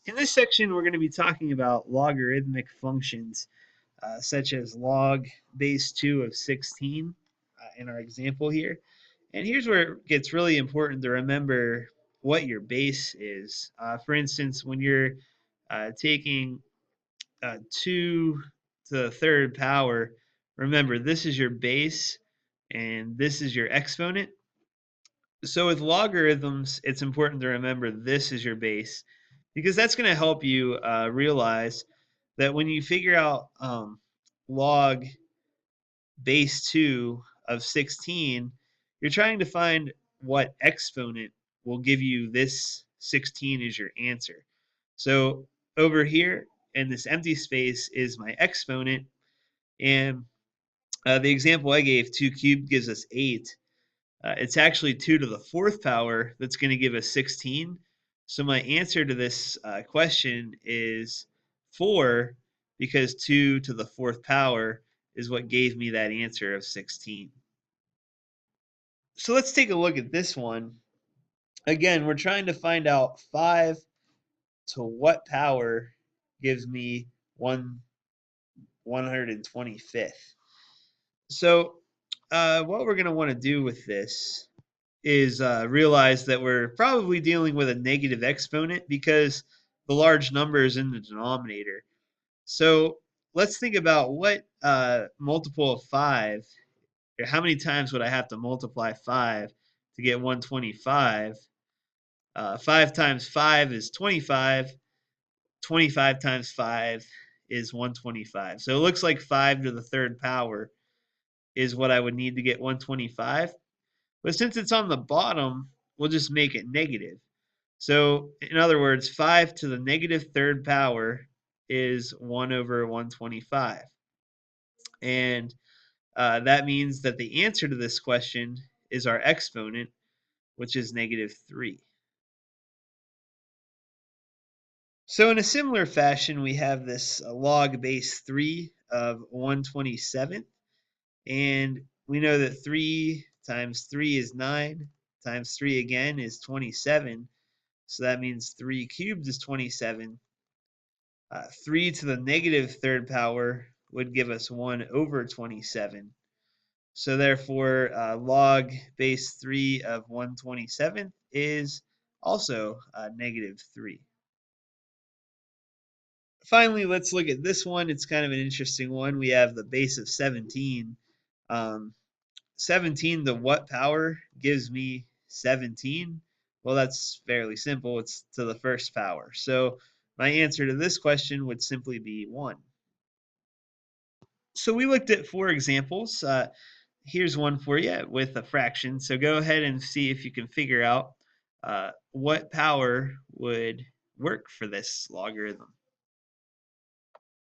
In this section, we're going to be talking about logarithmic functions, such as log base 2 of 16 in our example here. And here's where it gets really important to remember what your base is. For instance, when you're taking 2 to the third power, remember this is your base and this is your exponent. So with logarithms, it's important to remember this is your base because that's going to help you realize that when you figure out log base 2 of 16, you're trying to find what exponent will give you this 16 as your answer. So over here in this empty space is my exponent, and the example I gave, 2 cubed gives us 8. It's actually 2 to the fourth power that's going to give us 16. So my answer to this question is 4 because 2 to the fourth power is what gave me that answer of 16. So let's take a look at this one. Again, we're trying to find out 5 to what power gives me 125th. So what we're going to want to do with this is realize that we're probably dealing with a negative exponent because the large number is in the denominator. So let's think about what multiple of 5, or how many times would I have to multiply 5 to get 125? 5 times 5 is 25. 25 times 5 is 125. So it looks like 5 to the third power is what I would need to get 125. But since it's on the bottom, we'll just make it negative. So in other words, 5 to the negative third power is 1 over 125. And that means that the answer to this question is our exponent, which is negative 3. So in a similar fashion, we have this log base 3 of 127. And we know that 3 times 3 is 9, times 3 again is 27. So that means 3 cubed is 27. 3 to the negative third power would give us 1 over 27. So therefore, log base 3 of 127 is also negative 3. Finally, let's look at this one. It's kind of an interesting one. We have the base of 17. 17 to what power gives me 17? Well, that's fairly simple. It's to the first power. So my answer to this question would simply be 1. So we looked at 4 examples. Here's one for you with a fraction. So go ahead and see if you can figure out what power would work for this logarithm.